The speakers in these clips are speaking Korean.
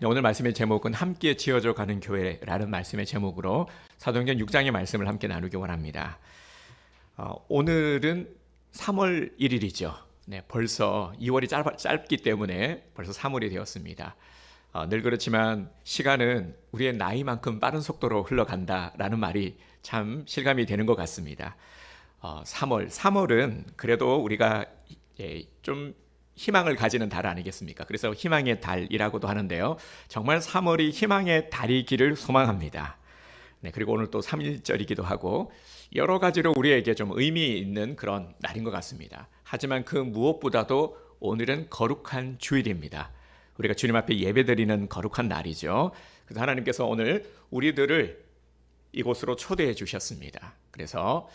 네, 오늘 말씀의 제목은 함께 지어져 가는 교회라는 말씀의 제목으로 사도행전 6장의 말씀을 함께 나누기 원합니다. 오늘은 3월 1일이죠. 네, 벌써 2월이 짧기 때문에 벌써 3월이 되었습니다. 늘 그렇지만 시간은 우리의 나이만큼 빠른 속도로 흘러간다라는 말이 참 실감이 되는 것 같습니다. 3월은 그래도 우리가 좀 희망을 가지는 달 아니겠습니까? 그래서 희망의 달이라고도 하는데요. 정말 3월이 희망의 달이기를 소망합니다. 네, 그리고 오늘 또 3.1절이기도 하고 여러 가지로 우리에게 좀 의미 있는 그런 날인 것 같습니다. 하지만 그 무엇보다도 오늘은 거룩한 주일입니다. 우리가 주님 앞에 예배드리는 거룩한 날이죠. 그래서 하나님께서 오늘 우리들을 이곳으로 초대해 주셨습니다. 그래서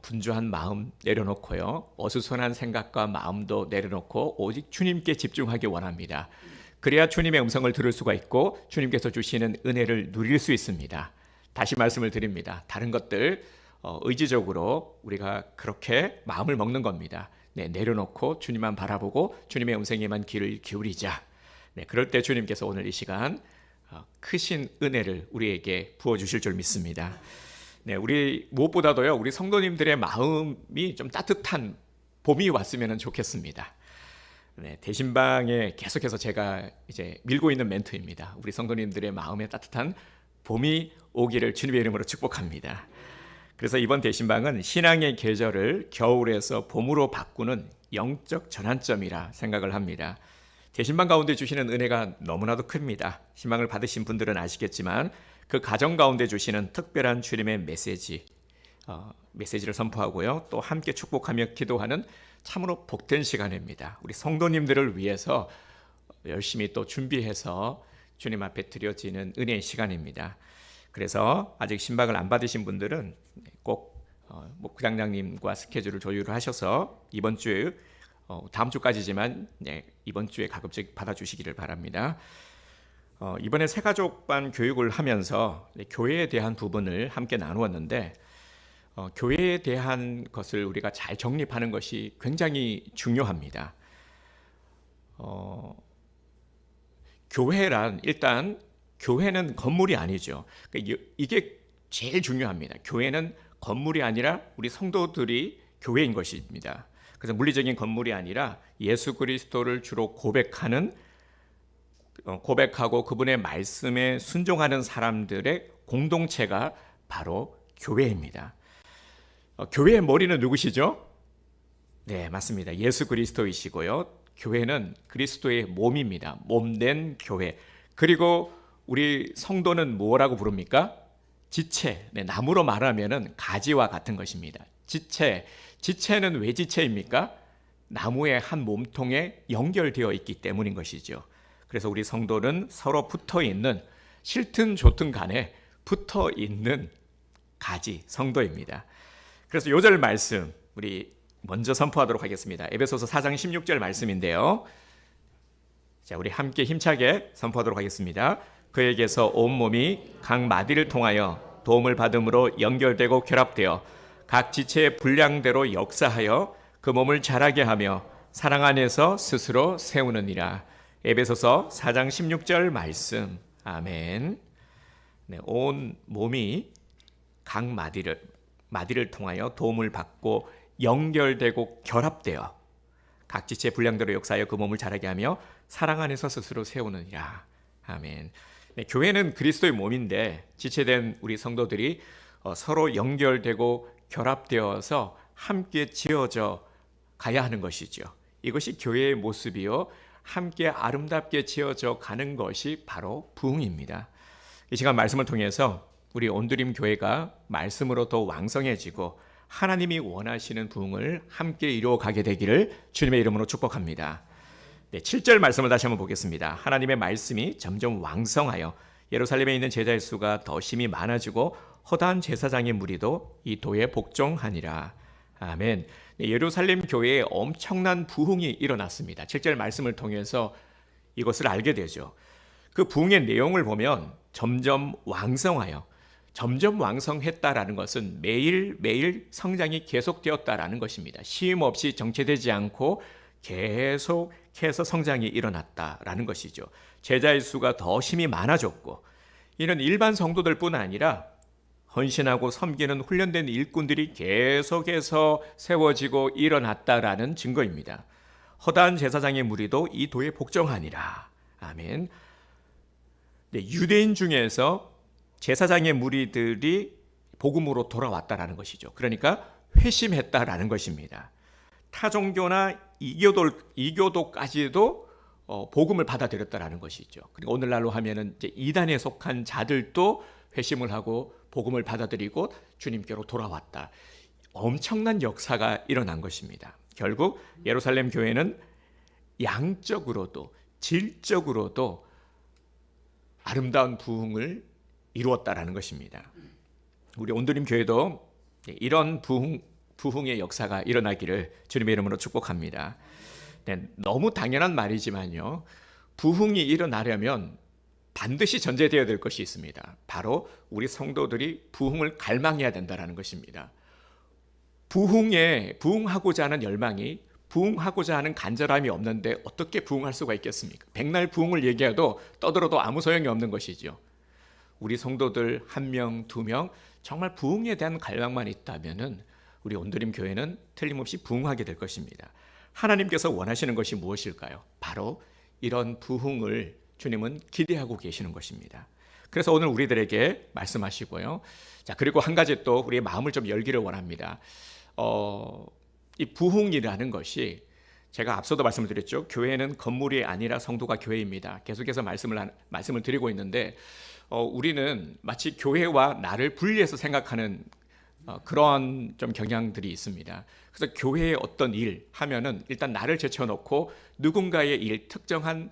분주한 마음 내려놓고요. 어수선한 생각과 마음도 내려놓고 오직 주님께 집중하기 원합니다. 그래야 주님의 음성을 들을 수가 있고 주님께서 주시는 은혜를 누릴 수 있습니다. 다시 말씀을 드립니다. 다른 것들 의지적으로 우리가 그렇게 마음을 먹는 겁니다. 네, 내려놓고 주님만 바라보고 주님의 음성에만 귀를 기울이자. 네, 그럴 때 주님께서 오늘 이 시간 크신 은혜를 우리에게 부어주실 줄 믿습니다. 네, 우리 무엇보다도요, 우리 성도님들의 마음이 좀 따뜻한 봄이 왔으면 좋겠습니다. 네, 대신방에 계속해서 제가 이제 밀고 있는 멘트입니다. 우리 성도님들의 마음에 따뜻한 봄이 오기를 주님의 이름으로 축복합니다. 그래서 이번 대신방은 신앙의 계절을 겨울에서 봄으로 바꾸는 영적 전환점이라 생각을 합니다. 대신방 가운데 주시는 은혜가 너무나도 큽니다. 희망을 받으신 분들은 아시겠지만 그 가정 가운데 주시는 특별한 주님의 메시지를 선포하고요. 또 함께 축복하며 기도하는 참으로 복된 시간입니다. 우리 성도님들을 위해서 열심히 또 준비해서 주님 앞에 드려지는 은혜의 시간입니다. 그래서 아직 신방을 안 받으신 분들은 꼭 목장장님과 스케줄을 조율을 하셔서 이번 주에 다음 주까지지만 이번 주에 가급적 받아주시기를 바랍니다. 이번에 새가족반 교육을 하면서 교회에 대한 부분을 함께 나누었는데 교회에 대한 것을 우리가 잘 정립하는 것이 굉장히 중요합니다. 교회란 일단 교회는 건물이 아니죠. 이게 제일 중요합니다. 교회는 건물이 아니라 우리 성도들이 교회인 것입니다. 그래서 물리적인 건물이 아니라 예수 그리스도를 주로 고백하고 그분의 말씀에 순종하는 사람들의 공동체가 바로 교회입니다. 교회의 머리는 누구시죠? 네, 맞습니다. 예수 그리스도이시고요. 교회는 그리스도의 몸입니다. 몸된 교회. 그리고 우리 성도는 뭐라고 부릅니까? 지체. 네, 나무로 말하면은 가지와 같은 것입니다. 지체는 왜 지체입니까? 나무의 한 몸통에 연결되어 있기 때문인 것이죠. 그래서 우리 성도는 서로 붙어 있는, 싫든 좋든 간에 붙어 있는 가지 성도입니다. 그래서 요절 말씀 우리 먼저 선포하도록 하겠습니다. 에베소서 4장 16절 말씀인데요. 자, 우리 함께 힘차게 선포하도록 하겠습니다. 그에게서 온몸이 각 마디를 통하여 도움을 받음으로 연결되고 결합되어 각 지체의 분량대로 역사하여 그 몸을 자라게 하며 사랑 안에서 스스로 세우느니라. 에베소서 4장 16절 말씀. 아멘. 네, 온 몸이 각 마디를 통하여 도움을 받고 연결되고 결합되어 각 지체의 분량대로 역사하여 그 몸을 자라게 하며 사랑 안에서 스스로 세우느니라. 아멘. 네, 교회는 그리스도의 몸인데 지체된 우리 성도들이 서로 연결되고 결합되어서 함께 지어져 가야 하는 것이죠. 이것이 교회의 모습이요, 함께 아름답게 지어져 가는 것이 바로 부흥입니다. 이 시간 말씀을 통해서 우리 온드림 교회가 말씀으로 더 왕성해지고 하나님이 원하시는 부흥을 함께 이루어 가게 되기를 주님의 이름으로 축복합니다. 네, 7절 말씀을 다시 한번 보겠습니다. 하나님의 말씀이 점점 왕성하여 예루살렘에 있는 제자의 수가 더 심히 많아지고 허다한 제사장의 무리도 이 도에 복종하니라. 아멘. 네, 예루살렘 교회에 엄청난 부흥이 일어났습니다. 7절 말씀을 통해서 이것을 알게 되죠. 그 부흥의 내용을 보면 점점 왕성했다라는 것은 매일매일 성장이 계속되었다라는 것입니다. 쉼 없이 정체되지 않고 계속해서 성장이 일어났다라는 것이죠. 제자의 수가 더 심히 많아졌고, 이는 일반 성도들뿐 아니라 헌신하고 섬기는 훈련된 일꾼들이 계속해서 세워지고 일어났다라는 증거입니다. 허다한 제사장의 무리도 이 도에 복종하니라. 아멘. 네, 유대인 중에서 제사장의 무리들이 복음으로 돌아왔다라는 것이죠. 그러니까 회심했다라는 것입니다. 타종교나 이교도까지도 복음을 받아들였다라는 것이죠. 그리고 오늘날로 하면은 이제 이단에 속한 자들도 회심을 하고 복음을 받아들이고 주님께로 돌아왔다. 엄청난 역사가 일어난 것입니다. 결국 예루살렘 교회는 양적으로도 질적으로도 아름다운 부흥을 이루었다라는 것입니다. 우리 온드림 교회도 이런 부흥의 역사가 일어나기를 주님의 이름으로 축복합니다. 네, 너무 당연한 말이지만요, 부흥이 일어나려면 반드시 전제되어야 될 것이 있습니다. 바로 우리 성도들이 부흥을 갈망해야 된다는 것입니다. 부흥하고자 하는 열망이, 부흥하고자 하는 간절함이 없는데 어떻게 부흥할 수가 있겠습니까? 백날 부흥을 얘기해도 떠들어도 아무 소용이 없는 것이죠. 우리 성도들 1명, 2명 정말 부흥에 대한 갈망만 있다면은 우리 온드림 교회는 틀림없이 부흥하게 될 것입니다. 하나님께서 원하시는 것이 무엇일까요? 바로 이런 부흥을 주님은 기대하고 계시는 것입니다. 그래서 오늘 우리들에게 말씀하시고요. 자, 그리고 한 가지 또 우리의 마음을 좀 열기를 원합니다. 이 부흥이라는 것이, 제가 앞서도 말씀을 드렸죠. 교회는 건물이 아니라 성도가 교회입니다. 계속해서 말씀을 드리고 있는데, 우리는 마치 교회와 나를 분리해서 생각하는 그런 좀 경향들이 있습니다. 그래서 교회의 어떤 일 하면은 일단 나를 제쳐놓고 누군가의 일, 특정한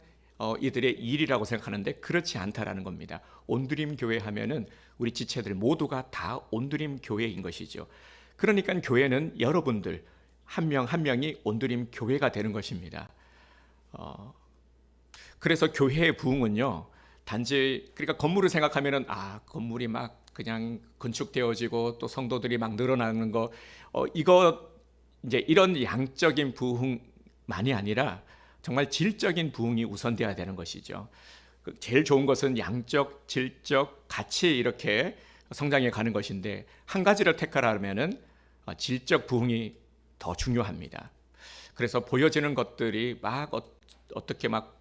이들의 일이라고 생각하는데 그렇지 않다라는 겁니다. 온드림 교회 하면은 우리 지체들 모두가 다 온드림 교회인 것이죠. 그러니까 교회는 여러분들 한 명 한 명이 온드림 교회가 되는 것입니다. 그래서 교회의 부흥은요, 단지 그러니까 건물을 생각하면은 건물이 막 그냥 건축되어지고 또 성도들이 막 늘어나는 거, 이거 이제 이런 양적인 부흥만이 아니라 정말 질적인 부흥이 우선돼야 되는 것이죠. 제일 좋은 것은 양적, 질적 같이 이렇게 성장해 가는 것인데, 한 가지를 택하라면은 질적 부흥이 더 중요합니다. 그래서 보여지는 것들이 막 어떻게 막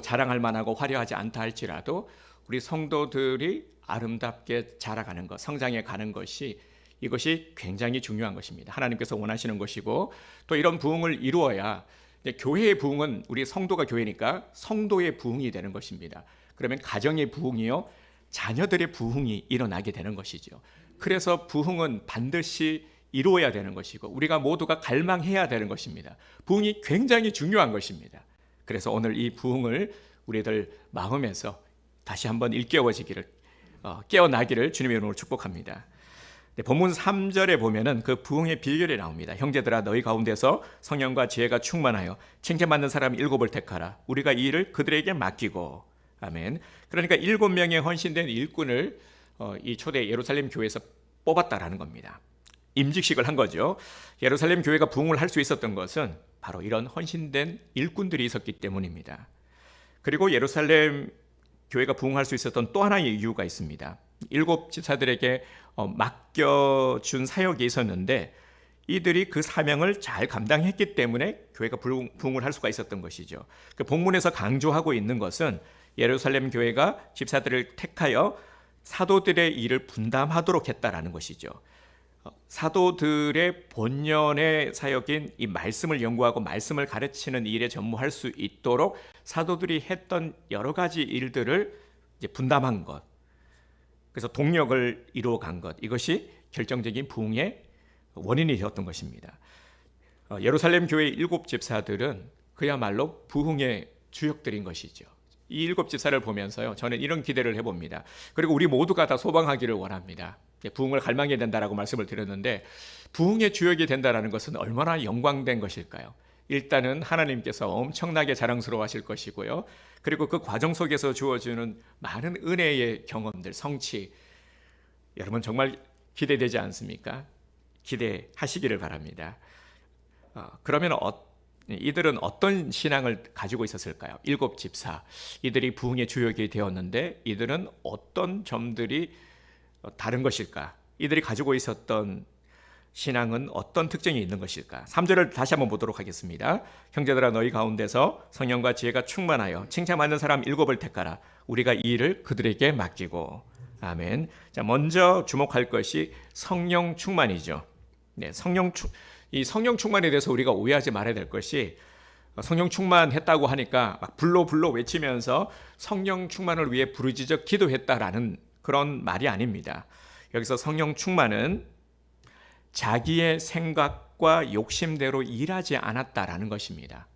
자랑할 만하고 화려하지 않다 할지라도 우리 성도들이 아름답게 자라가는 것, 성장해 가는 것이, 이것이 굉장히 중요한 것입니다. 하나님께서 원하시는 것이고, 또 이런 부흥을 이루어야, 교회의 부흥은 우리 성도가 교회니까 성도의 부흥이 되는 것입니다. 그러면 가정의 부흥이요, 자녀들의 부흥이 일어나게 되는 것이죠. 그래서 부흥은 반드시 이루어야 되는 것이고 우리가 모두가 갈망해야 되는 것입니다. 부흥이 굉장히 중요한 것입니다. 그래서 오늘 이 부흥을 우리들 마음에서 다시 한번 깨어나기를 주님의 이름으로 축복합니다. 본문 3절에 보면은 그 부흥의 비결이 나옵니다. 형제들아, 너희 가운데서 성령과 지혜가 충만하여 칭찬받는 사람 7을 택하라. 우리가 이 일을 그들에게 맡기고. 아멘. 그러니까 7명의 헌신된 일꾼을 이 초대 예루살렘 교회에서 뽑았다라는 겁니다. 임직식을 한 거죠. 예루살렘 교회가 부흥을 할 수 있었던 것은 바로 이런 헌신된 일꾼들이 있었기 때문입니다. 그리고 예루살렘 교회가 부흥할 수 있었던 또 하나의 이유가 있습니다. 7 집사들에게 맡겨준 사역이 있었는데 이들이 그 사명을 잘 감당했기 때문에 교회가 부흥을 할 수가 있었던 것이죠. 그 본문에서 강조하고 있는 것은 예루살렘 교회가 집사들을 택하여 사도들의 일을 분담하도록 했다라는 것이죠. 사도들의 본연의 사역인 이 말씀을 연구하고 말씀을 가르치는 일에 전무할 수 있도록 사도들이 했던 여러 가지 일들을 이제 분담한 것, 그래서 동력을 이루어간 것, 이것이 결정적인 부흥의 원인이 되었던 것입니다. 예루살렘 교회의 7 집사들은 그야말로 부흥의 주역들인 것이죠. 이 7 집사를 보면서요, 저는 이런 기대를 해봅니다. 그리고 우리 모두가 다 소방하기를 원합니다. 부흥을 갈망해야 된다라고 말씀을 드렸는데, 부흥의 주역이 된다라는 것은 얼마나 영광된 것일까요? 일단은 하나님께서 엄청나게 자랑스러워하실 것이고요. 그리고 그 과정 속에서 주어지는 많은 은혜의 경험들, 성취, 여러분 정말 기대되지 않습니까? 기대하시기를 바랍니다. 그러면 이들은 어떤 신앙을 가지고 있었을까요? 일곱 집사. 이들이 부흥의 주역이 되었는데 이들은 어떤 점들이 다른 것일까? 이들이 가지고 있었던 신앙은 어떤 특징이 있는 것일까? 3절을 다시 한번 보도록 하겠습니다. 형제들아 너희 가운데서 성령과 지혜가 충만하여 칭찬받는 사람 7을 택하라. 우리가 이 일을 그들에게 맡기고. 아멘. 자, 먼저 주목할 것이 성령 충만이죠. 네, 이 성령 충만에 대해서 우리가 오해하지 말아야 될 것이 성령 충만했다고 하니까 막 불로 외치면서 성령 충만을 위해 부르짖어 기도했다라는 그런 말이 아닙니다. 여기서 성령 충만은 자기의 생각과 욕심대로 일하지 않았다라는 것입니다.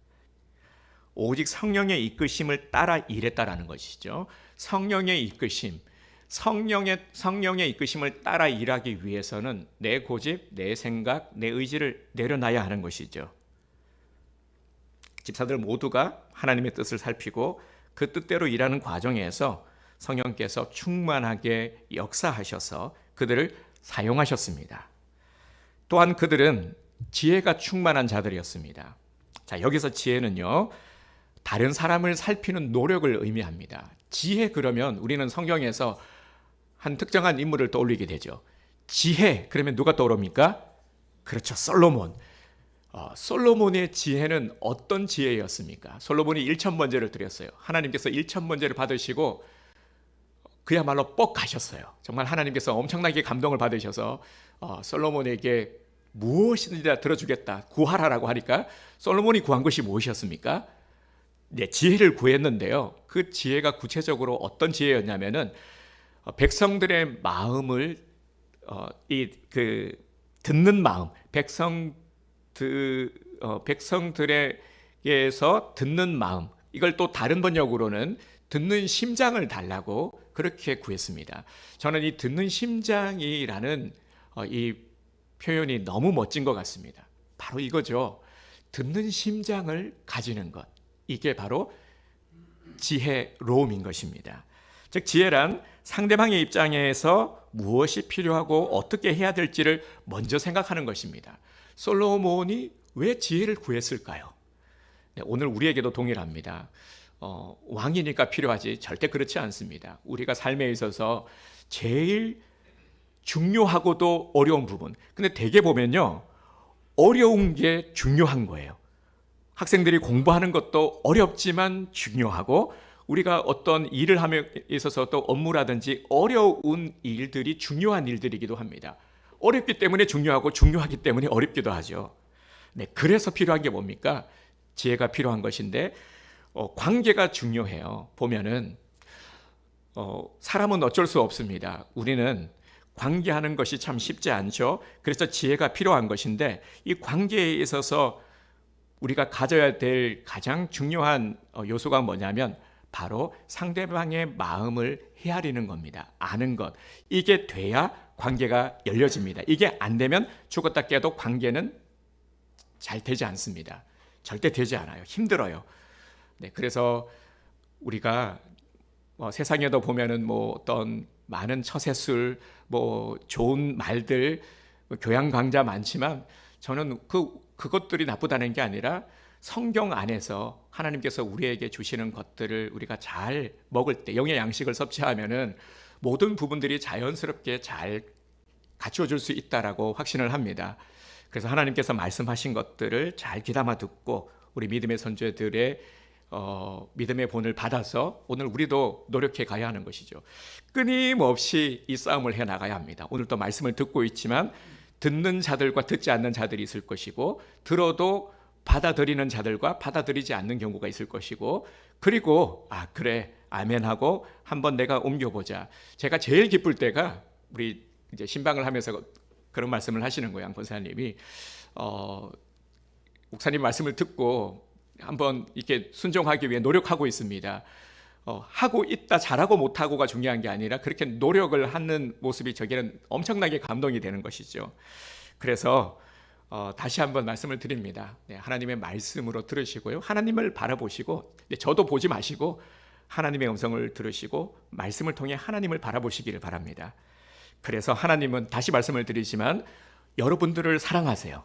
오직 성령의 이끄심을 따라 일했다라는 것이죠. 성령의 이끄심, 성령의 이끄심을 따라 일하기 위해서는 내 고집, 내 생각, 내 의지를 내려놔야 하는 것이죠. 집사들 모두가 하나님의 뜻을 살피고 그 뜻대로 일하는 과정에서 성령께서 충만하게 역사하셔서 그들을 사용하셨습니다. 또한 그들은 지혜가 충만한 자들이었습니다. 자, 여기서 지혜는요, 다른 사람을 살피는 노력을 의미합니다. 지혜 그러면 우리는 성경에서 한 특정한 인물을 떠올리게 되죠. 지혜 그러면 누가 떠오릅니까? 그렇죠, 솔로몬. 솔로몬의 지혜는 어떤 지혜였습니까? 솔로몬이 1,000번제를 드렸어요. 하나님께서 1,000번제를 받으시고 그야말로 뻑 가셨어요. 정말 하나님께서 엄청나게 감동을 받으셔서 솔로몬에게 무엇이든지 다 들어주겠다, 구하라라고 하니까 솔로몬이 구한 것이 무엇이었습니까? 네, 지혜를 구했는데요. 그 지혜가 구체적으로 어떤 지혜였냐면은 백성들의 마음을 듣는 마음, 백성들에게서 듣는 마음, 이걸 또 다른 번역으로는 듣는 심장을 달라고 그렇게 구했습니다. 저는 이 듣는 심장이라는 이 표현이 너무 멋진 것 같습니다. 바로 이거죠. 듣는 심장을 가지는 것. 이게 바로 지혜로움인 것입니다. 즉 지혜란 상대방의 입장에서 무엇이 필요하고 어떻게 해야 될지를 먼저 생각하는 것입니다. 솔로몬이 왜 지혜를 구했을까요? 네, 오늘 우리에게도 동일합니다. 왕이니까 필요하지 절대 그렇지 않습니다. 우리가 삶에 있어서 제일 중요하고도 어려운 부분. 근데 대개 보면요, 어려운 게 중요한 거예요. 학생들이 공부하는 것도 어렵지만 중요하고 우리가 어떤 일을 함에 있어서 또 업무라든지 어려운 일들이 중요한 일들이기도 합니다. 어렵기 때문에 중요하고 중요하기 때문에 어렵기도 하죠. 네, 그래서 필요한 게 뭡니까? 지혜가 필요한 것인데 관계가 중요해요. 보면은 사람은 어쩔 수 없습니다. 우리는 관계하는 것이 참 쉽지 않죠. 그래서 지혜가 필요한 것인데 이 관계에 있어서 우리가 가져야 될 가장 중요한 요소가 뭐냐면 바로 상대방의 마음을 헤아리는 겁니다. 아는 것. 이게 돼야 관계가 열려집니다. 이게 안 되면 죽었다 깨도 관계는 잘 되지 않습니다. 절대 되지 않아요. 힘들어요. 네, 그래서 우리가 세상에도 보면은 어떤 많은 처세술, 좋은 말들, 교양 강좌 많지만 저는 그것들이 나쁘다는 게 아니라 성경 안에서 하나님께서 우리에게 주시는 것들을 우리가 잘 먹을 때 영의 양식을 섭취하면은 모든 부분들이 자연스럽게 잘 갖추어질 수 있다라고 확신을 합니다. 그래서 하나님께서 말씀하신 것들을 잘 귀담아 듣고 우리 믿음의 선조들의 믿음의 본을 받아서 오늘 우리도 노력해 가야 하는 것이죠. 끊임없이 이 싸움을 해 나가야 합니다. 오늘도 말씀을 듣고 있지만 듣는 자들과 듣지 않는 자들이 있을 것이고 들어도 받아들이는 자들과 받아들이지 않는 경우가 있을 것이고 그리고 그래 아멘하고 한번 내가 옮겨보자. 제가 제일 기쁠 때가 우리 이제 신방을 하면서 그런 말씀을 하시는 거예요. 양 권사님이 목사님 말씀을 듣고 한번 이렇게 순종하기 위해 노력하고 있습니다. 하고 있다 잘하고 못하고가 중요한 게 아니라 그렇게 노력을 하는 모습이 저에게는 엄청나게 감동이 되는 것이죠. 그래서 다시 한번 말씀을 드립니다. 네, 하나님의 말씀으로 들으시고요. 하나님을 바라보시고 저도 보지 마시고 하나님의 음성을 들으시고 말씀을 통해 하나님을 바라보시기를 바랍니다. 그래서 하나님은 다시 말씀을 드리지만 여러분들을 사랑하세요.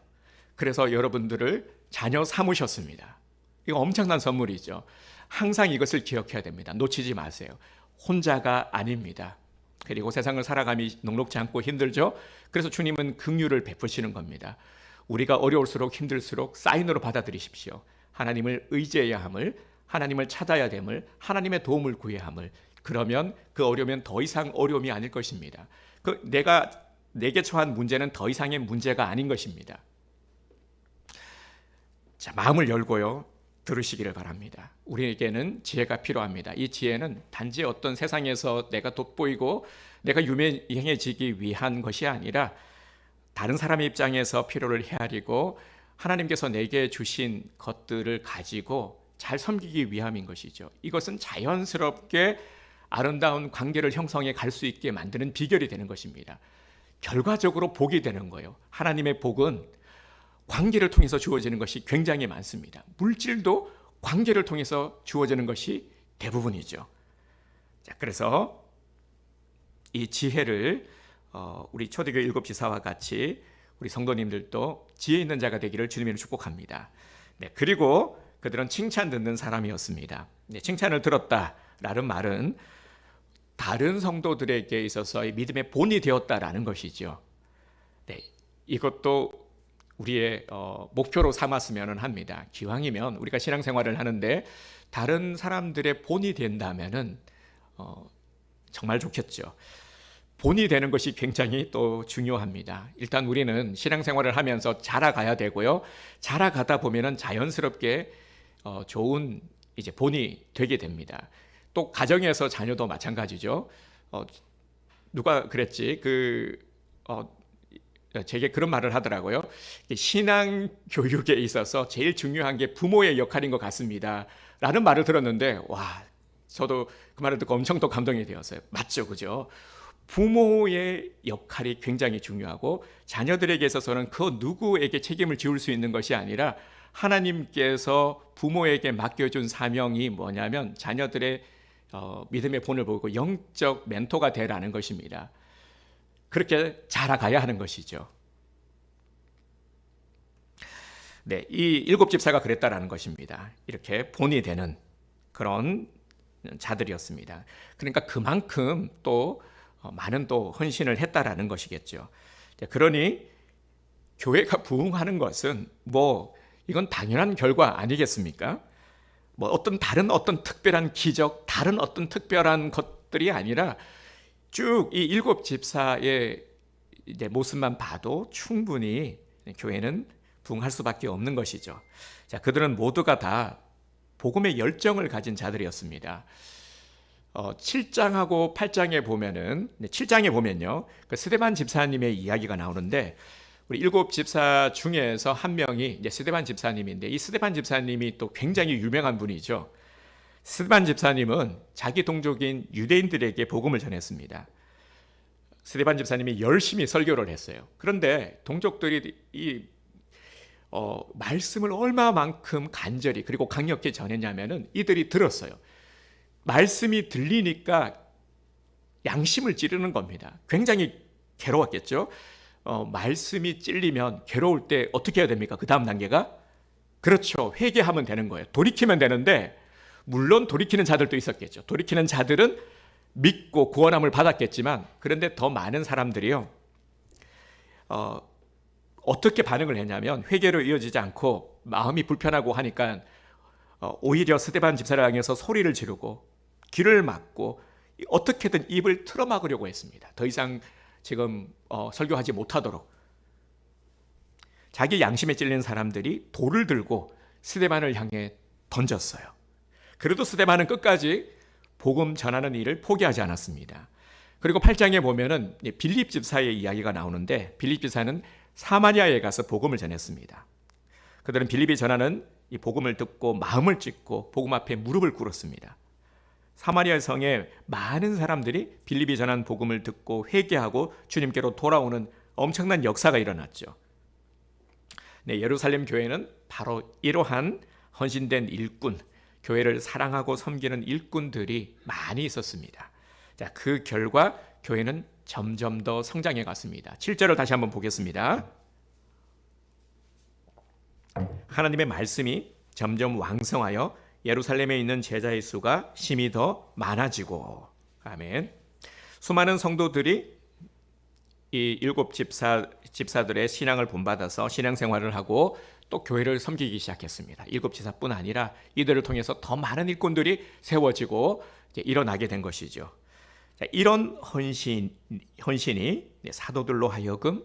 그래서 여러분들을 자녀 삼으셨습니다. 이거 엄청난 선물이죠. 항상 이것을 기억해야 됩니다. 놓치지 마세요. 혼자가 아닙니다. 그리고 세상을 살아감이 녹록지 않고 힘들죠. 그래서 주님은 긍휼을 베푸시는 겁니다. 우리가 어려울수록 힘들수록 사인으로 받아들이십시오. 하나님을 의지해야 함을, 하나님을 찾아야 됨을, 하나님의 도움을 구해야 함을. 그러면 그 어려움은 더 이상 어려움이 아닐 것입니다. 내게 처한 문제는 더 이상의 문제가 아닌 것입니다. 자, 마음을 열고요. 들으시기를 바랍니다. 우리에게는 지혜가 필요합니다. 이 지혜는 단지 어떤 세상에서 내가 돋보이고 내가 유명해지기 위한 것이 아니라 다른 사람의 입장에서 필요를 헤아리고 하나님께서 내게 주신 것들을 가지고 잘 섬기기 위함인 것이죠. 이것은 자연스럽게 아름다운 관계를 형성해 갈 수 있게 만드는 비결이 되는 것입니다. 결과적으로 복이 되는 거예요. 하나님의 복은 관계를 통해서 주어지는 것이 굉장히 많습니다. 물질도 관계를 통해서 주어지는 것이 대부분이죠. 자, 그래서 이 지혜를 우리 초대교회 7지사와 같이 우리 성도님들도 지혜 있는 자가 되기를 주님으로 축복합니다. 네, 그리고 그들은 칭찬 듣는 사람이었습니다. 네, 칭찬을 들었다라는 말은 다른 성도들에게 있어서의 믿음의 본이 되었다라는 것이죠. 네, 이것도 우리의 목표로 삼았으면 합니다. 기왕이면 우리가 신앙생활을 하는데 다른 사람들의 본이 된다면은 정말 좋겠죠. 본이 되는 것이 굉장히 또 중요합니다. 일단 우리는 신앙생활을 하면서 자라가야 되고요. 자라가다 보면은 자연스럽게 좋은 이제 본이 되게 됩니다. 또 가정에서 자녀도 마찬가지죠. 누가 그랬지? 제게 그런 말을 하더라고요. 신앙 교육에 있어서 제일 중요한 게 부모의 역할인 것 같습니다. 라는 말을 들었는데, 와, 저도 그 말을 듣고 엄청 또 감동이 되었어요. 맞죠, 그죠? 부모의 역할이 굉장히 중요하고 자녀들에게 있어서는 그 누구에게 책임을 지울 수 있는 것이 아니라 하나님께서 부모에게 맡겨준 사명이 뭐냐면 자녀들의 믿음의 본을 보고 영적 멘토가 되라는 것입니다. 그렇게 자라가야 하는 것이죠. 네, 이 7집사가 그랬다라는 것입니다. 이렇게 본이 되는 그런 자들이었습니다. 그러니까 그만큼 또 많은 또 헌신을 했다라는 것이겠죠. 그러니 교회가 부흥하는 것은 이건 당연한 결과 아니겠습니까? 다른 어떤 특별한 기적, 다른 어떤 특별한 것들이 아니라 쭉 이 7집사의 이제 모습만 봐도 충분히 교회는 부흥할 수밖에 없는 것이죠. 자, 그들은 모두가 다 복음의 열정을 가진 자들이었습니다. 7장하고 8장에 보면은 7장에 보면요, 그 스데반 집사님의 이야기가 나오는데 우리 7집사 중에서 한 명이 이제 스데반 집사님인데 이 스데반 집사님이 또 굉장히 유명한 분이죠. 스데반 집사님은 자기 동족인 유대인들에게 복음을 전했습니다. 스데반 집사님이 열심히 설교를 했어요. 그런데 동족들이 이 말씀을 얼마만큼 간절히 그리고 강력히 전했냐면은 이들이 들었어요. 말씀이 들리니까 양심을 찌르는 겁니다. 굉장히 괴로웠겠죠. 말씀이 찔리면 괴로울 때 어떻게 해야 됩니까? 그 다음 단계가? 그렇죠. 회개하면 되는 거예요. 돌이키면 되는데 물론 돌이키는 자들도 있었겠죠. 돌이키는 자들은 믿고 구원함을 받았겠지만 그런데 더 많은 사람들이요. 어떻게 반응을 했냐면 회개로 이어지지 않고 마음이 불편하고 하니까 오히려 스데반 집사를 향해서 소리를 지르고 귀를 막고 어떻게든 입을 틀어막으려고 했습니다. 더 이상 지금 설교하지 못하도록. 자기 양심에 찔린 사람들이 돌을 들고 스데반을 향해 던졌어요. 그래도 스데반은 끝까지 복음 전하는 일을 포기하지 않았습니다. 그리고 8장에 보면은 빌립 집사의 이야기가 나오는데 빌립 집사는 사마리아에 가서 복음을 전했습니다. 그들은 빌립이 전하는 이 복음을 듣고 마음을 찢고 복음 앞에 무릎을 꿇었습니다. 사마리아 성에 많은 사람들이 빌립이 전한 복음을 듣고 회개하고 주님께로 돌아오는 엄청난 역사가 일어났죠. 네, 예루살렘 교회는 바로 이러한 헌신된 일꾼, 교회를 사랑하고 섬기는 일꾼들이 많이 있었습니다. 자, 그 결과 교회는 점점 더 성장해 갔습니다. 7절을 다시 한번 보겠습니다. 하나님의 말씀이 점점 왕성하여 예루살렘에 있는 제자의 수가 심히 더 많아지고, 아멘. 수많은 성도들이 이 일곱 집사들의 신앙을 본받아서 신앙생활을 하고 또 교회를 섬기기 시작했습니다. 일곱 지사뿐 아니라 이들을 통해서 더 많은 일꾼들이 세워지고 이제 일어나게 된 것이죠. 자, 이런 헌신이 사도들로 하여금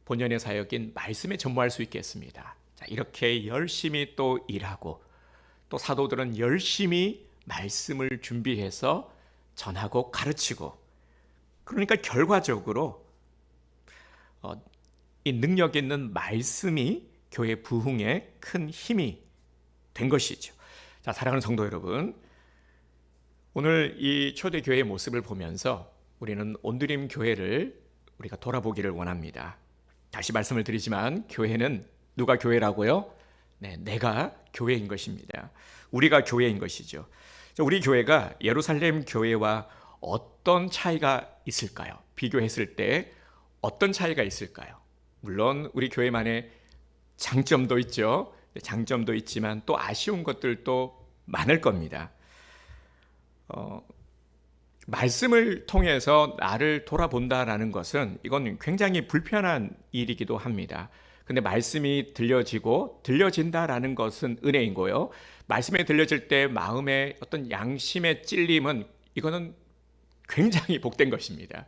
본연의 사역인 말씀에 전무할 수 있겠습니다. 자, 이렇게 열심히 또 일하고 또 사도들은 열심히 말씀을 준비해서 전하고 가르치고, 그러니까 결과적으로 이 능력 있는 말씀이 교회 부흥에 큰 힘이 된 것이죠. 자, 사랑하는 성도 여러분, 오늘 이 초대교회의 모습을 보면서 우리는 온드림 교회를 우리가 돌아보기를 원합니다. 다시 말씀을 드리지만 교회는 누가 교회라고요? 네, 내가 교회인 것입니다. 우리가 교회인 것이죠. 우리 교회가 예루살렘 교회와 어떤 차이가 있을까요? 비교했을 때 어떤 차이가 있을까요? 물론 우리 교회만의 장점도 있죠. 장점도 있지만 또 아쉬운 것들도 많을 겁니다. 말씀을 통해서 나를 돌아본다라는 것은 이건 굉장히 불편한 일이기도 합니다. 근데 말씀이 들려진다라는 것은 은혜인 거요. 말씀에 들려질 때 마음의 어떤 양심의 찔림은 이거는 굉장히 복된 것입니다.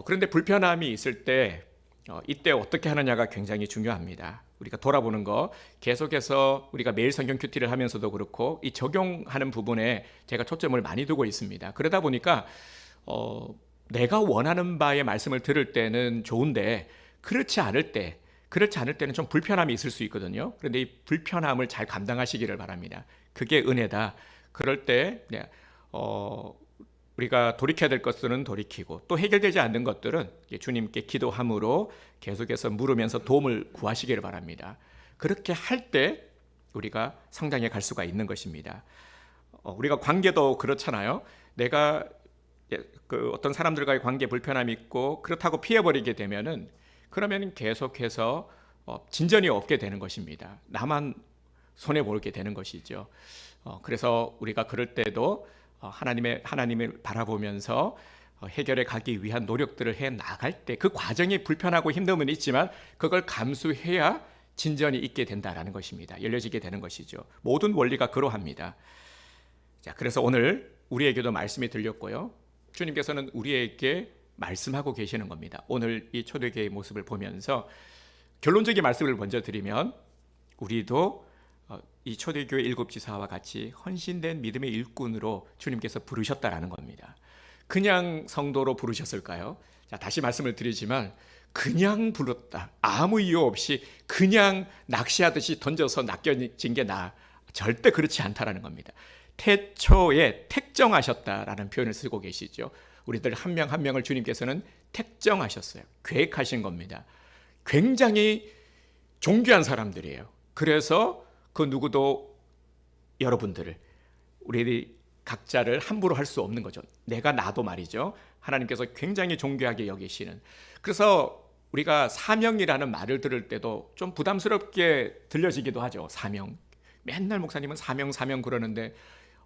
그런데 불편함이 있을 때 이때 어떻게 하느냐가 굉장히 중요합니다. 우리가 돌아보는 거 계속해서 우리가 매일 성경 큐티를 하면서도 그렇고 이 적용하는 부분에 제가 초점을 많이 두고 있습니다. 그러다 보니까 내가 원하는 바의 말씀을 들을 때는 좋은데 그렇지 않을 때는 좀 불편함이 있을 수 있거든요. 그런데 이 불편함을 잘 감당하시기를 바랍니다. 그게 은혜다. 그럴 때 우리가 돌이켜야 될 것들은 돌이키고 또 해결되지 않는 것들은 주님께 기도함으로 계속해서 물으면서 도움을 구하시기를 바랍니다. 그렇게 할 때 우리가 성장해 갈 수가 있는 것입니다. 우리가 관계도 그렇잖아요. 내가 어떤 사람들과의 관계 불편함이 있고 그렇다고 피해버리게 되면은 그러면 계속해서 진전이 없게 되는 것입니다. 나만 손해보게 되는 것이죠. 그래서 우리가 그럴 때도 하나님을 바라보면서 해결해 가기 위한 노력들을 해 나갈 때 그 과정이 불편하고 힘듦은 있지만 그걸 감수해야 진전이 있게 된다라는 것입니다. 열려지게 되는 것이죠. 모든 원리가 그러합니다. 자, 그래서 오늘 우리에게도 말씀이 들렸고요. 주님께서는 우리에게 말씀하고 계시는 겁니다. 오늘 이 초대교회의 모습을 보면서 결론적인 말씀을 먼저 드리면 우리도 이 초대교회 일곱 지사와 같이 헌신된 믿음의 일꾼으로 주님께서 부르셨다라는 겁니다. 그냥 성도로 부르셨을까요? 자, 다시 말씀을 드리지만 그냥 불렀다. 아무 이유 없이 그냥 낚시하듯이 던져서 낚여진 게 절대 그렇지 않다라는 겁니다. 태초에 택정하셨다라는 표현을 쓰고 계시죠. 우리들 한 명 한 명을 주님께서는 택정하셨어요. 계획하신 겁니다. 굉장히 존귀한 사람들이에요. 그래서 그 누구도 여러분들을 우리 각자를 함부로 할 수 없는 거죠. 나도 말이죠. 하나님께서 굉장히 존귀하게 여기시는. 그래서 우리가 사명이라는 말을 들을 때도 좀 부담스럽게 들려지기도 하죠. 사명. 맨날 목사님은 사명 그러는데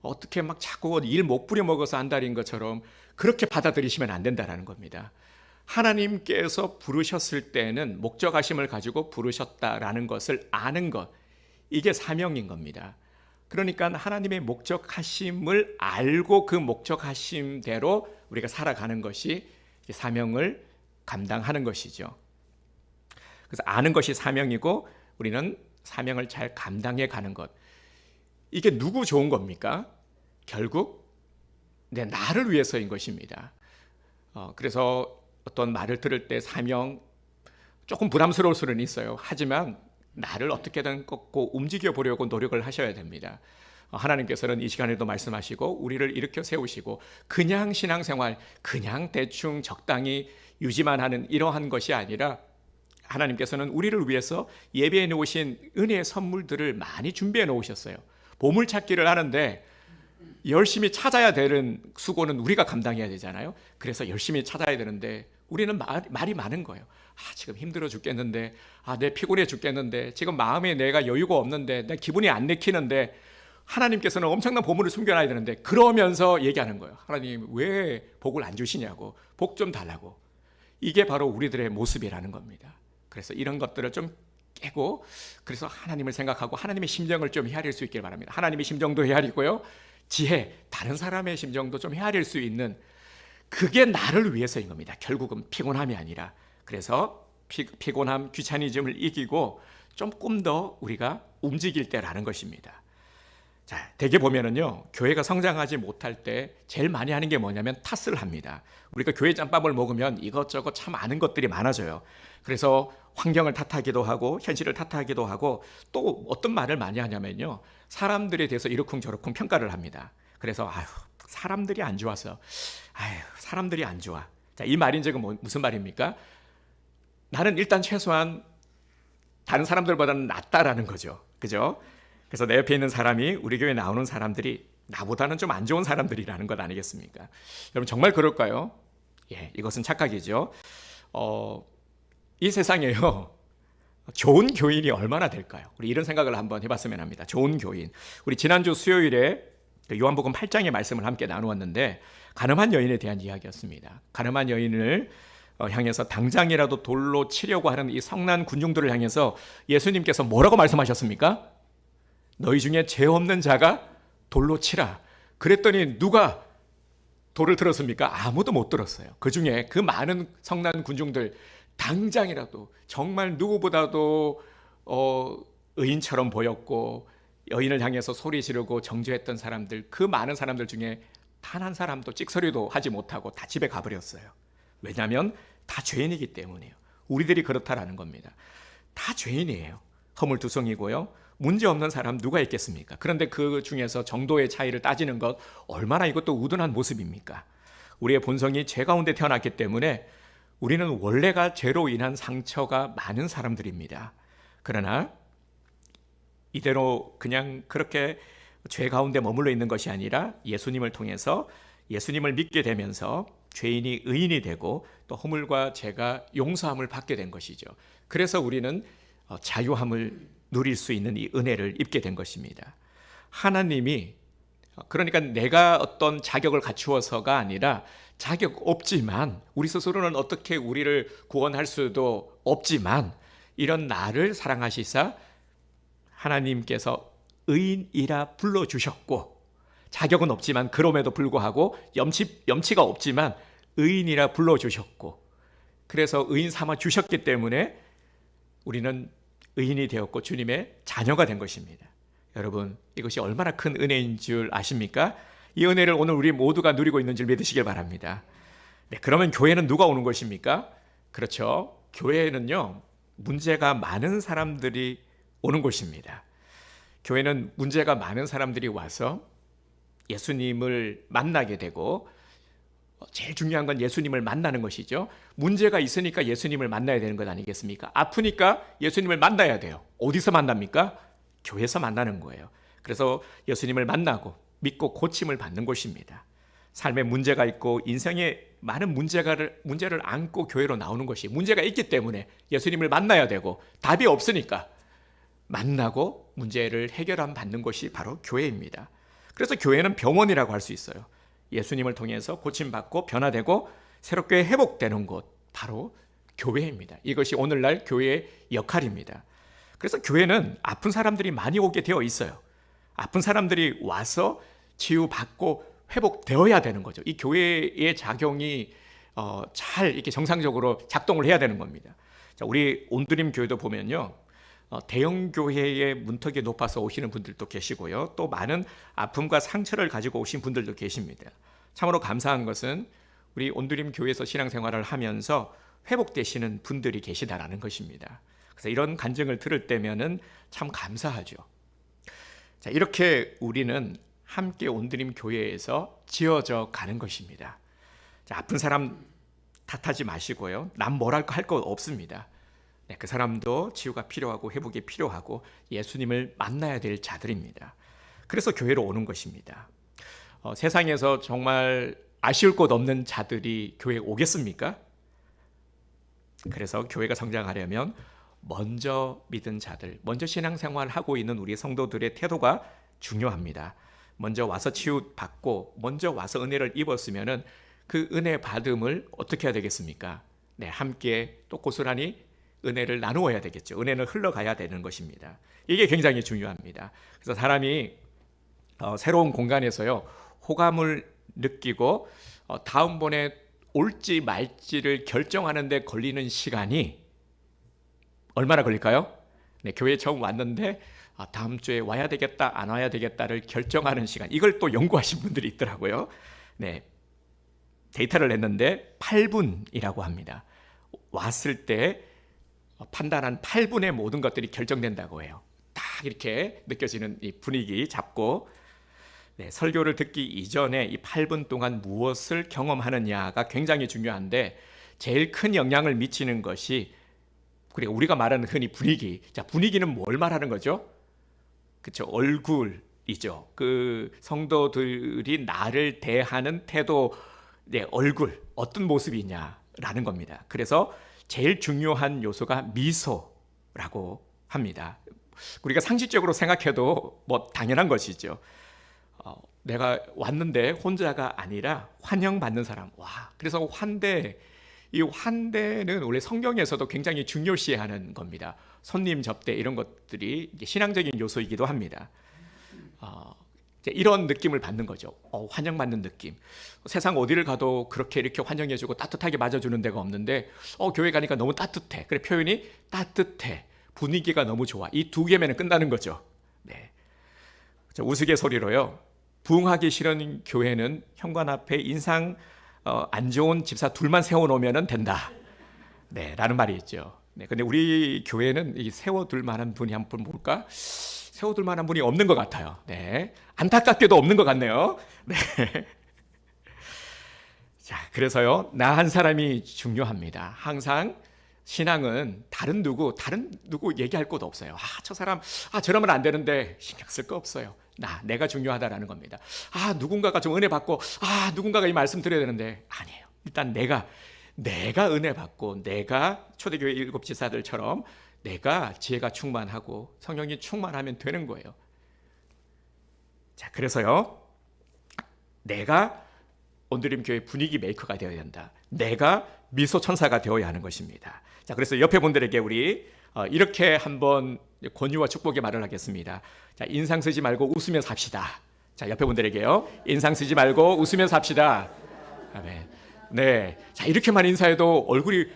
어떻게 막 자꾸 일 못 부려먹어서 안달인 것처럼 그렇게 받아들이시면 안 된다라는 겁니다. 하나님께서 부르셨을 때는 목적하심을 가지고 부르셨다라는 것을 아는 것, 이게 사명인 겁니다. 그러니까 하나님의 목적하심을 알고 그 목적하심대로 우리가 살아가는 것이 사명을 감당하는 것이죠. 그래서 아는 것이 사명이고 우리는 사명을 잘 감당해 가는 것. 이게 누구 좋은 겁니까? 결국 나를 위해서인 것입니다. 그래서 어떤 말을 들을 때 사명 조금 부담스러울 수는 있어요. 하지만 나를 어떻게든 꺾고 움직여 보려고 노력을 하셔야 됩니다. 하나님께서는 이 시간에도 말씀하시고 우리를 일으켜 세우시고 그냥 신앙생활, 그냥 대충 적당히 유지만 하는 이러한 것이 아니라 하나님께서는 우리를 위해서 예배해 놓으신 은혜의 선물들을 많이 준비해 놓으셨어요. 보물찾기를 하는데 열심히 찾아야 되는 수고는 우리가 감당해야 되잖아요. 그래서 열심히 찾아야 되는데 우리는 말이 많은 거예요. 지금 힘들어 죽겠는데, 내 피곤해 죽겠는데, 지금 마음에 내가 여유가 없는데, 내 기분이 안 내키는데, 하나님께서는 엄청난 보물을 숨겨놔야 되는데, 그러면서 얘기하는 거예요. 하나님 왜 복을 안 주시냐고, 복 좀 달라고. 이게 바로 우리들의 모습이라는 겁니다. 그래서 이런 것들을 좀 깨고, 그래서 하나님을 생각하고 하나님의 심정을 좀 헤아릴 수 있길 바랍니다. 하나님의 심정도 헤아리고요, 지혜, 다른 사람의 심정도 좀 헤아릴 수 있는, 그게 나를 위해서인 겁니다. 결국은 피곤함이 아니라. 그래서 피곤함, 귀차니즘을 이기고 조금 더 우리가 움직일 때라는 것입니다. 자, 대개 보면은요, 교회가 성장하지 못할 때 제일 많이 하는 게 뭐냐면 탓을 합니다. 우리가 교회 짬밥을 먹으면 이것저것 참 아는 것들이 많아져요. 그래서 환경을 탓하기도 하고 현실을 탓하기도 하고, 또 어떤 말을 많이 하냐면요, 사람들에 대해서 이러쿵저러쿵 평가를 합니다. 그래서 사람들이 안 좋아서, 사람들이 안 좋아. 자, 이 말인즉은 무슨 말입니까? 나는 일단 최소한 다른 사람들보다는 낫다라는 거죠. 그죠? 그래서 내 옆에 있는 사람이, 우리 교회에 나오는 사람들이 나보다는 좀 안 좋은 사람들이라는 것 아니겠습니까? 여러분 정말 그럴까요? 이것은 착각이죠. 이 세상에요, 좋은 교인이 얼마나 될까요? 우리 이런 생각을 한번 해봤으면 합니다. 좋은 교인. 우리 지난주 수요일에 요한복음 8장의 말씀을 함께 나누었는데, 가늠한 여인에 대한 이야기였습니다. 가늠한 여인을 향해서 당장이라도 돌로 치려고 하는 이 성난 군중들을 향해서 예수님께서 뭐라고 말씀하셨습니까? 너희 중에 죄 없는 자가 돌로 치라. 그랬더니 누가 돌을 들었습니까? 아무도 못 들었어요. 그 중에 그 많은 성난 군중들, 당장이라도 정말 누구보다도 의인처럼 보였고 여인을 향해서 소리 지르고 정죄했던 사람들, 그 많은 사람들 중에 단 한 사람도 찍소리도 하지 못하고 다 집에 가버렸어요. 왜냐하면 다 죄인이기 때문이에요. 우리들이 그렇다라는 겁니다. 다 죄인이에요. 허물투성이고요, 문제 없는 사람 누가 있겠습니까? 그런데 그 중에서 정도의 차이를 따지는 것, 얼마나 이것도 우둔한 모습입니까? 우리의 본성이 죄 가운데 태어났기 때문에 우리는 원래가 죄로 인한 상처가 많은 사람들입니다. 그러나 이대로 그냥 그렇게 죄 가운데 머물러 있는 것이 아니라 예수님을 통해서, 예수님을 믿게 되면서 죄인이 의인이 되고 또 허물과 죄가 용서함을 받게 된 것이죠. 그래서 우리는 자유함을 누릴 수 있는 이 은혜를 입게 된 것입니다. 하나님이, 그러니까 내가 어떤 자격을 갖추어서가 아니라, 자격 없지만, 우리 스스로는 어떻게 우리를 구원할 수도 없지만, 이런 나를 사랑하시사 하나님께서 의인이라 불러주셨고, 자격은 없지만 그럼에도 불구하고 염치가 없지만 의인이라 불러주셨고, 그래서 의인 삼아 주셨기 때문에 우리는 의인이 되었고 주님의 자녀가 된 것입니다. 여러분, 이것이 얼마나 큰 은혜인 줄 아십니까? 이 은혜를 오늘 우리 모두가 누리고 있는 줄 믿으시길 바랍니다. 네, 그러면 교회는 누가 오는 것입니까? 그렇죠. 교회는요, 문제가 많은 사람들이 오는 곳입니다. 교회는 문제가 많은 사람들이 와서 예수님을 만나게 되고, 제일 중요한 건 예수님을 만나는 것이죠. 문제가 있으니까 예수님을 만나야 되는 것 아니겠습니까? 아프니까 예수님을 만나야 돼요. 어디서 만납니까? 교회에서 만나는 거예요. 그래서 예수님을 만나고 믿고 고침을 받는 곳입니다. 삶에 문제가 있고 인생에 많은 문제를 안고 교회로 나오는 것이, 문제가 있기 때문에 예수님을 만나야 되고, 답이 없으니까 만나고 문제를 해결함 받는 것이 바로 교회입니다. 그래서 교회는 병원이라고 할 수 있어요. 예수님을 통해서 고침받고 변화되고 새롭게 회복되는 곳, 바로 교회입니다. 이것이 오늘날 교회의 역할입니다. 그래서 교회는 아픈 사람들이 많이 오게 되어 있어요. 아픈 사람들이 와서 치유받고 회복되어야 되는 거죠. 이 교회의 작용이 잘 이렇게 정상적으로 작동을 해야 되는 겁니다. 자, 우리 온드림 교회도 보면요, 대형 교회의 문턱이 높아서 오시는 분들도 계시고요, 또 많은 아픔과 상처를 가지고 오신 분들도 계십니다. 참으로 감사한 것은 우리 온드림 교회에서 신앙생활을 하면서 회복되시는 분들이 계시다라는 것입니다. 그래서 이런 간증을 들을 때면은 참 감사하죠. 자, 이렇게 우리는 함께 온드림 교회에서 지어져 가는 것입니다. 자, 아픈 사람 탓하지 마시고요, 남 뭐랄까 할 거 없습니다. 네, 그 사람도 치유가 필요하고 회복이 필요하고 예수님을 만나야 될 자들입니다. 그래서 교회로 오는 것입니다. 세상에서 정말 아쉬울 것 없는 자들이 교회에 오겠습니까? 그래서 교회가 성장하려면 먼저 믿은 자들, 먼저 신앙생활을 하고 있는 우리 성도들의 태도가 중요합니다. 먼저 와서 치유받고 먼저 와서 은혜를 입었으면은 그 은혜 받음을 어떻게 해야 되겠습니까? 네, 함께 또 고스란히 은혜를 나누어야 되겠죠. 은혜는 흘러가야 되는 것입니다. 이게 굉장히 중요합니다. 그래서 사람이 새로운 공간에서요, 호감을 느끼고 다음번에 올지 말지를 결정하는 데 걸리는 시간이 얼마나 걸릴까요? 네, 교회에 처음 왔는데 다음 주에 와야 되겠다, 안 와야 되겠다를 결정하는 시간. 이걸 또 연구하신 분들이 있더라고요. 네, 데이터를 냈는데 8분이라고 합니다. 왔을 때 판단한 8분의 모든 것들이 결정된다고 해요. 딱 이렇게 느껴지는 이 분위기 잡고, 네, 설교를 듣기 이전에 이 8분 동안 무엇을 경험하느냐가 굉장히 중요한데, 제일 큰 영향을 미치는 것이, 그리고 우리가 말하는 흔히 분위기. 자, 분위기는 뭘 말하는 거죠? 그렇죠. 얼굴이죠. 그 성도들이 나를 대하는 태도, 네, 얼굴 어떤 모습이냐라는 겁니다. 그래서 제일 중요한 요소가 미소라고 합니다. 우리가 상식적으로 생각해도 뭐 당연한 것이죠. 내가 왔는데 혼자가 아니라 환영받는 사람. 와, 그래서 이 환대는 원래 성경에서도 굉장히 중요시하는 겁니다. 손님 접대 이런 것들이 신앙적인 요소이기도 합니다. 이런 느낌을 받는 거죠. 환영받는 느낌. 세상 어디를 가도 그렇게 이렇게 환영해주고 따뜻하게 맞아주는 데가 없는데 교회 가니까 너무 따뜻해. 그래, 표현이 따뜻해. 분위기가 너무 좋아. 이 두 개면은 끝나는 거죠. 네. 우스갯소리로요, 부흥하기 싫은 교회는 현관 앞에 인상 안 좋은 집사 둘만 세워놓으면 된다. 네, 라는 말이 있죠. 네, 근데 우리 교회는 이 세워둘 만한 분이 한 분 볼까? 세워둘 만한 분이 없는 것 같아요. 네, 안타깝게도 없는 것 같네요. 네. 자, 그래서요, 나 한 사람이 중요합니다. 항상 신앙은 다른 누구 얘기할 곳 없어요. 저 사람, 저러면 안 되는데 신경 쓸 거 없어요. 내가 중요하다라는 겁니다. 누군가가 좀 은혜 받고, 누군가가 이 말씀 드려야 되는데, 아니에요. 일단 내가 은혜 받고, 내가 초대교회 7 지사들처럼 내가 지혜가 충만하고 성령이 충만하면 되는 거예요. 자, 그래서요, 내가 온드림 교회 분위기 메이커가 되어야 된다. 내가 미소 천사가 되어야 하는 것입니다. 자, 그래서 옆에 분들에게 우리 이렇게 한번 권유와 축복의 말을 하겠습니다. 자, 인상 쓰지 말고 웃으며 삽시다. 자, 옆에 분들에게요, 인상 쓰지 말고 웃으며 삽시다. 아멘. 네, 자, 이렇게만 인사해도 얼굴이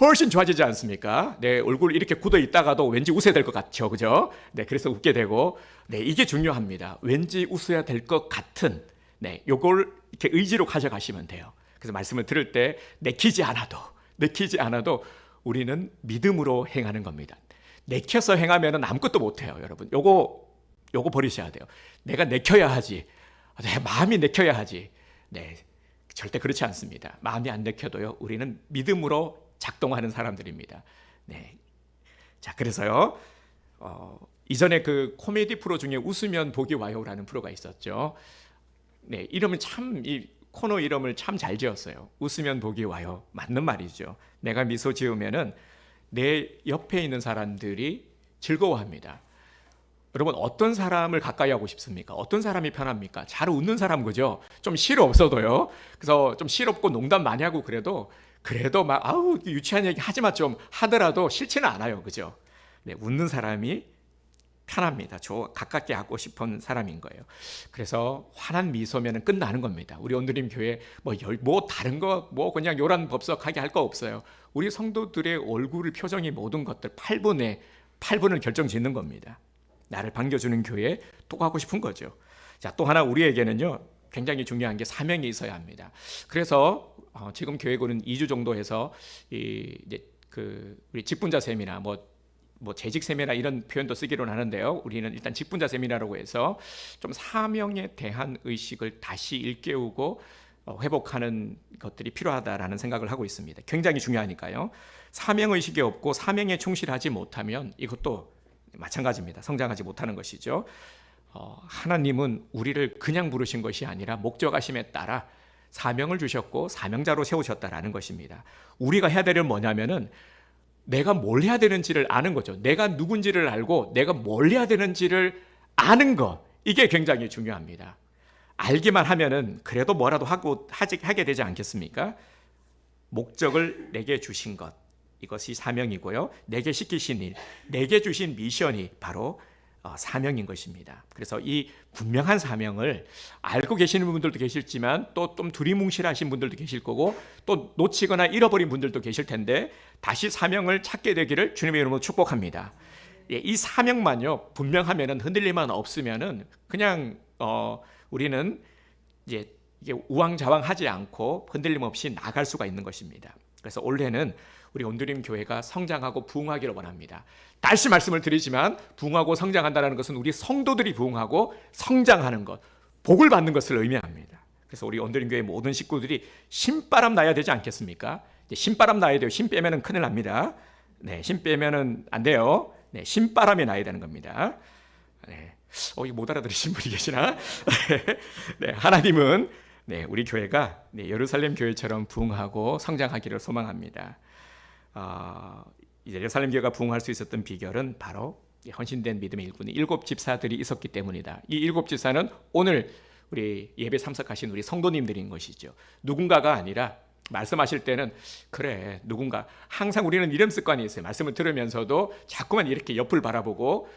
훨씬 좋아지지 않습니까? 네, 얼굴 이렇게 굳어 있다가도 왠지 웃어야 될 것 같죠, 그죠? 네, 그래서 웃게 되고, 네, 이게 중요합니다. 왠지 웃어야 될 것 같은, 네, 요걸 이렇게 의지로 가져가시면 돼요. 그래서 말씀을 들을 때 내키지 않아도 우리는 믿음으로 행하는 겁니다. 내켜서 행하면 아무것도 못해요, 여러분. 요거 버리셔야 돼요. 내가 내켜야 하지. 내 마음이 내켜야 하지. 네, 절대 그렇지 않습니다. 마음이 안 내켜도요, 우리는 믿음으로 작동하는 사람들입니다. 네, 자, 그래서요, 이전에 그 코미디 프로 중에 웃으면 복이 와요라는 프로가 있었죠. 네, 이 코너 이름을 참 잘 지었어요. 웃으면 복이 와요. 맞는 말이죠. 내가 미소 지으면은 내 옆에 있는 사람들이 즐거워합니다. 여러분, 어떤 사람을 가까이 하고 싶습니까? 어떤 사람이 편합니까? 잘 웃는 사람, 그죠? 좀 싫어없어도요. 그래서 좀 싫었고 농담 많이 하고 그래도 막 유치한 얘기 하지 마 좀 하더라도 싫지는 않아요, 그죠? 네, 웃는 사람이 편합니다. 가깝게 하고 싶은 사람인 거예요. 그래서 환한 미소면 끝나는 겁니다. 우리 온드림 교회 다른 거 그냥 요란 법석하게 할 거 없어요. 우리 성도들의 얼굴, 표정이 모든 것들 8분을 결정짓는 겁니다. 나를 반겨주는 교회에 또 가고 싶은 거죠. 자, 또 하나 우리에게는요, 굉장히 중요한 게 사명이 있어야 합니다. 그래서 지금 교회고는 2주 정도 해서 우리 직분자 세미나 재직 세미나 이런 표현도 쓰기로 하는데요. 우리는 일단 직분자 세미나라고 해서 좀 사명에 대한 의식을 다시 일깨우고 회복하는 것들이 필요하다라는 생각을 하고 있습니다. 굉장히 중요하니까요. 사명 의식이 없고 사명에 충실하지 못하면 이것도 마찬가지입니다. 성장하지 못하는 것이죠. 하나님은 우리를 그냥 부르신 것이 아니라 목적하심에 따라 사명을 주셨고 사명자로 세우셨다라는 것입니다. 우리가 해야 될 일은 뭐냐면은 내가 뭘 해야 되는지를 아는 거죠. 내가 누군지를 알고 내가 뭘 해야 되는지를 아는 것, 이게 굉장히 중요합니다. 알기만 하면은 그래도 뭐라도 하게 되지 않겠습니까? 목적을 내게 주신 것, 이것이 사명이고요. 내게 시키신 일, 내게 주신 미션이 바로 사명인 것입니다. 그래서 이 분명한 사명을 알고 계시는 분들도 계실지만 또 좀 두리뭉실하신 분들도 계실 거고 또 놓치거나 잃어버린 분들도 계실 텐데 다시 사명을 찾게 되기를 주님의 이름으로 축복합니다. 이 사명만요 분명하면은 흔들림만 없으면은 그냥 우리는 이제 이게 우왕좌왕하지 않고 흔들림 없이 나갈 수가 있는 것입니다. 그래서 올해는 우리 온드림 교회가 성장하고 부흥하기를 원합니다. 다시 말씀을 드리지만 부흥하고 성장한다는 것은 우리 성도들이 부흥하고 성장하는 것, 복을 받는 것을 의미합니다. 그래서 우리 온드림 교회 모든 식구들이 신바람 나야 되지 않겠습니까? 신바람 나야 돼요. 힘 빼면은 큰일 납니다. 네, 힘 빼면은 안 돼요. 네, 신바람이 나야 되는 겁니다. 네. 이거 못 알아들으신 분이 계시나? 네, 하나님은 우리 교회가 예루살렘 교회처럼 부흥하고 성장하기를 소망합니다. 예루살렘 교회가 부흥할 수 있었던 비결은 바로 헌신된 믿음의 일꾼이 7 집사들이 있었기 때문이다. 이 7 집사는 오늘 우리 예배 참석하신 우리 성도님들인 것이죠. 누군가가 아니라 말씀하실 때는 그래 누군가 항상 우리는 이런 습관이 있어요. 말씀을 들으면서도 자꾸만 이렇게 옆을 바라보고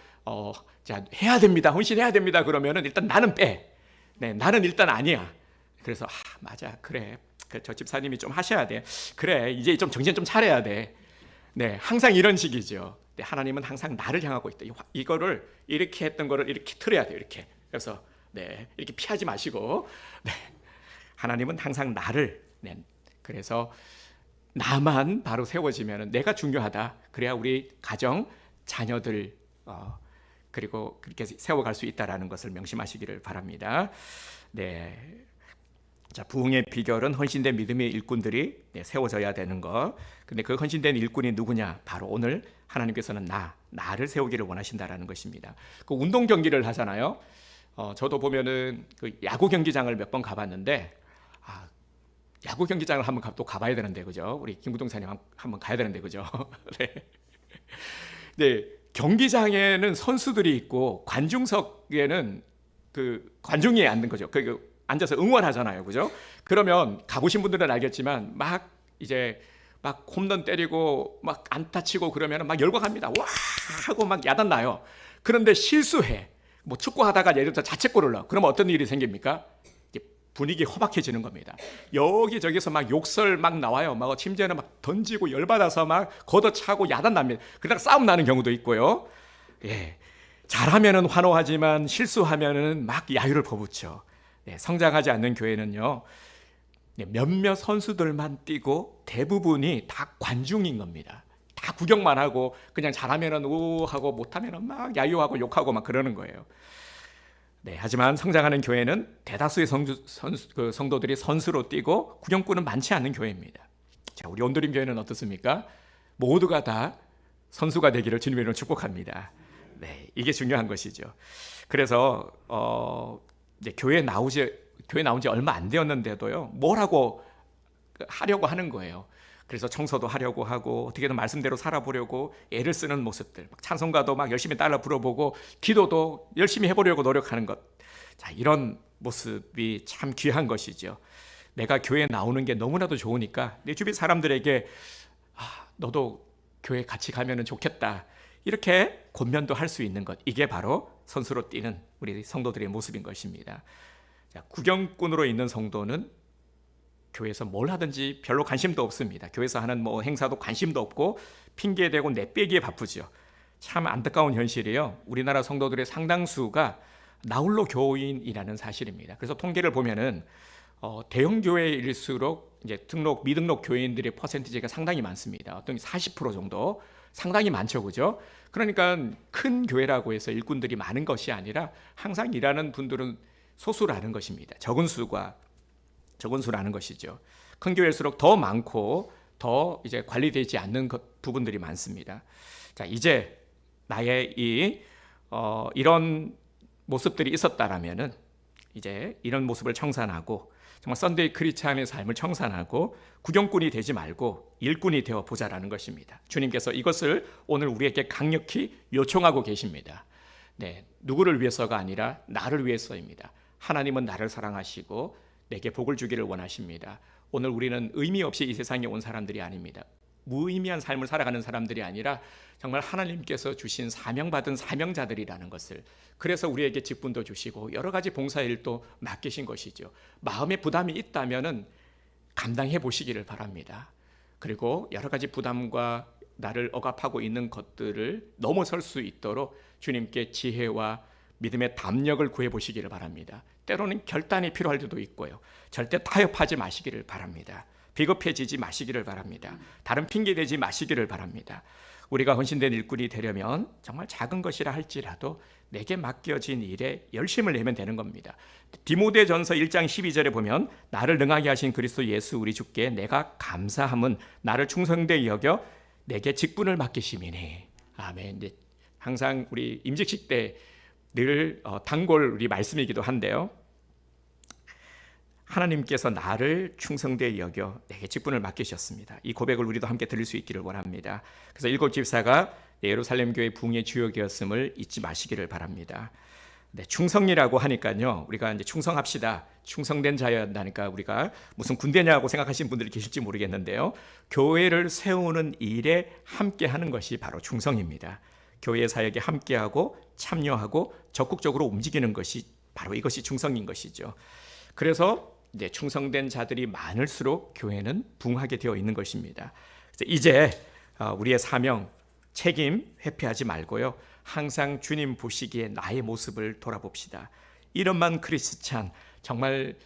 자 해야 됩니다. 헌신해야 됩니다. 그러면은 일단 나는 빼. 네, 나는 일단 아니야. 그래서 맞아 그래 저 집사님이 좀 하셔야 돼. 그래 이제 좀 정신 좀 차려야 돼. 네, 항상 이런 식이죠. 네, 하나님은 항상 나를 향하고 있다. 이거를 이렇게 했던 거를 이렇게 틀어야 돼요. 이렇게. 그래서 네, 이렇게 피하지 마시고 네, 하나님은 항상 나를 그래서 나만 바로 세워지면 내가 중요하다. 그래야 우리 가정, 자녀들 그리고 그렇게 세워갈 수 있다라는 것을 명심하시기를 바랍니다. 네. 자, 부흥의 비결은 헌신된 믿음의 일꾼들이 세워져야 되는 것. 근데 그 헌신된 일꾼이 누구냐? 바로 오늘 하나님께서는 나를 세우기를 원하신다라는 것입니다. 그 운동 경기를 하잖아요. 저도 보면은 그 야구 경기장을 몇 번 가봤는데, 야구 경기장을 한번 또 가봐야 되는데, 그죠? 우리 김구동사님 한번 가야 되는데, 그죠? 네. 네, 경기장에는 선수들이 있고 관중석에는 그 관중이 앉는 거죠. 앉아서 응원하잖아요, 그죠? 그러면 가보신 분들은 알겠지만 막 홈런 때리고 막 안타 치고 그러면 막 열광합니다. 와 하고 막 야단 나요. 그런데 실수해. 뭐 축구하다가 예를 들어 자책골을 넣어. 그러면 어떤 일이 생깁니까? 분위기 허박해지는 겁니다. 여기저기서 막 욕설 막 나와요. 막 심지어는 막 던지고 열받아서 막 걷어차고 야단 납니다. 그러다가 싸움 나는 경우도 있고요. 예, 잘하면은 환호하지만 실수하면은 막 야유를 퍼붓죠. 성장하지 않는 교회는요, 몇몇 선수들만 뛰고 대부분이 다 관중인 겁니다. 다 구경만 하고 그냥 잘하면은 우 하고 못하면은 막 야유하고 욕하고 막 그러는 거예요. 네, 하지만 성장하는 교회는 대다수의 성도들이 선수로 뛰고 구경꾼은 많지 않은 교회입니다. 자, 우리 온드림 교회는 어떻습니까? 모두가 다 선수가 되기를 주님의 이름으로 축복합니다. 네, 이게 중요한 것이죠. 그래서 이제 교회 나온 지 얼마 안 되었는데도요, 뭐라고 하려고 하는 거예요. 그래서 청소도 하려고 하고 어떻게든 말씀대로 살아보려고 애를 쓰는 모습들, 찬송가도 막 열심히 따라 불어보고 기도도 열심히 해보려고 노력하는 것. 자, 이런 모습이 참 귀한 것이죠. 내가 교회에 나오는 게 너무나도 좋으니까 내 주변 사람들에게 너도 교회 같이 가면 좋겠다, 이렇게 권면도 할 수 있는 것. 이게 바로 선수로 뛰는 우리 성도들의 모습인 것입니다. 자, 구경꾼으로 있는 성도는 교회에서 뭘 하든지 별로 관심도 없습니다. 교회에서 하는 뭐 행사도 관심도 없고 핑계대고 내빼기에 바쁘죠. 참 안타까운 현실이에요. 우리나라 성도들의 상당수가 나홀로 교인이라는 사실입니다. 그래서 통계를 보면은 대형 교회일수록 이제 미등록 교인들의 퍼센티지가 상당히 많습니다. 어떤 40% 정도 상당히 많죠, 그죠? 그러니까 큰 교회라고 해서 일꾼들이 많은 것이 아니라 항상 일하는 분들은 소수라는 것입니다. 적은 수라는 것이죠. 큰 교회일수록 더 많고 더 이제 관리되지 않는 부분들이 많습니다. 자, 이제 나의 이런 모습들이 있었다라면은 이제 이런 모습을 청산하고 정말 썬데이 크리스찬의 삶을 청산하고 구경꾼이 되지 말고 일꾼이 되어 보자라는 것입니다. 주님께서 이것을 오늘 우리에게 강력히 요청하고 계십니다. 네, 누구를 위해서가 아니라 나를 위해서입니다. 하나님은 나를 사랑하시고 내게 복을 주기를 원하십니다. 오늘 우리는 의미 없이 이 세상에 온 사람들이 아닙니다. 무의미한 삶을 살아가는 사람들이 아니라 정말 하나님께서 주신 사명받은 사명자들이라는 것을, 그래서 우리에게 직분도 주시고 여러 가지 봉사일도 맡기신 것이죠. 마음에 부담이 있다면 감당해 보시기를 바랍니다. 그리고 여러 가지 부담과 나를 억압하고 있는 것들을 넘어설 수 있도록 주님께 지혜와 믿음의 담력을 구해 보시기를 바랍니다. 때로는 결단이 필요할 때도 있고요. 절대 타협하지 마시기를 바랍니다. 비겁해지지 마시기를 바랍니다. 다른 핑계 대지 마시기를 바랍니다. 우리가 헌신된 일꾼이 되려면 정말 작은 것이라 할지라도 내게 맡겨진 일에 열심을 내면 되는 겁니다. 디모데전서 1장 12절에 보면 나를 능하게 하신 그리스도 예수 우리 주께 내가 감사함은 나를 충성되게 여겨 내게 직분을 맡기심이니. 아멘. 항상 우리 임직식 때 늘 단골 우리 말씀이기도 한데요. 하나님께서 나를 충성되게 여겨 내게 직분을 맡기셨습니다. 이 고백을 우리도 함께 들을 수 있기를 원합니다. 그래서 일곱 집사가 예루살렘 교회 부흥의 주역이었음을 잊지 마시기를 바랍니다. 네, 충성이라고 하니까요, 우리가 이제 충성합시다, 충성된 자여야 한다니까 우리가 무슨 군대냐고 생각하시는 분들이 계실지 모르겠는데요, 교회를 세우는 일에 함께하는 것이 바로 충성입니다. 교회 사역에 함께하고 참여하고 적극적으로 움직이는 것이 바로 이것이 충성인 것이죠. 그래서 이제 충성된 자들이 많을수록 교회는 부흥하게 되어 있는 것입니다. 이제 우리의 사명, 책임 회피하지 말고요, 항상 주님 보시기에 나의 모습을 돌아봅시다. 이름만 크리스찬, 정말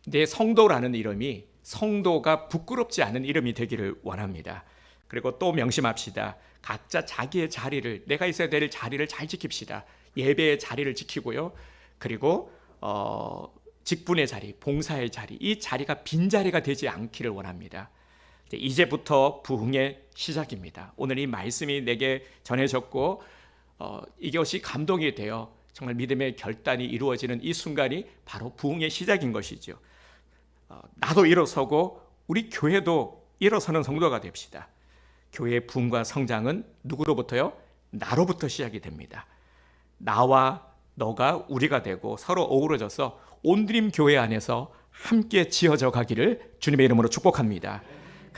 내 성도라는 이름이 성도가 부끄럽지 않은 이름이 되기를 원합니다. 그리고 또 명심합시다. 각자 자기의 자리를, 내가 있어야 될 자리를 잘 지킵시다. 예배의 자리를 지키고요, 그리고 직분의 자리, 봉사의 자리, 이 자리가 빈자리가 되지 않기를 원합니다. 이제부터 부흥의 시작입니다. 오늘 이 말씀이 내게 전해졌고 이것이 감동이 되어 정말 믿음의 결단이 이루어지는 이 순간이 바로 부흥의 시작인 것이죠. 나도 일어서고 우리 교회도 일어서는 성도가 됩시다. 교회의 부흥과 성장은 누구로부터요? 나로부터 시작이 됩니다. 나와 너가 우리가 되고 서로 어우러져서 온드림 교회 안에서 함께 지어져 가기를 주님의 이름으로 축복합니다.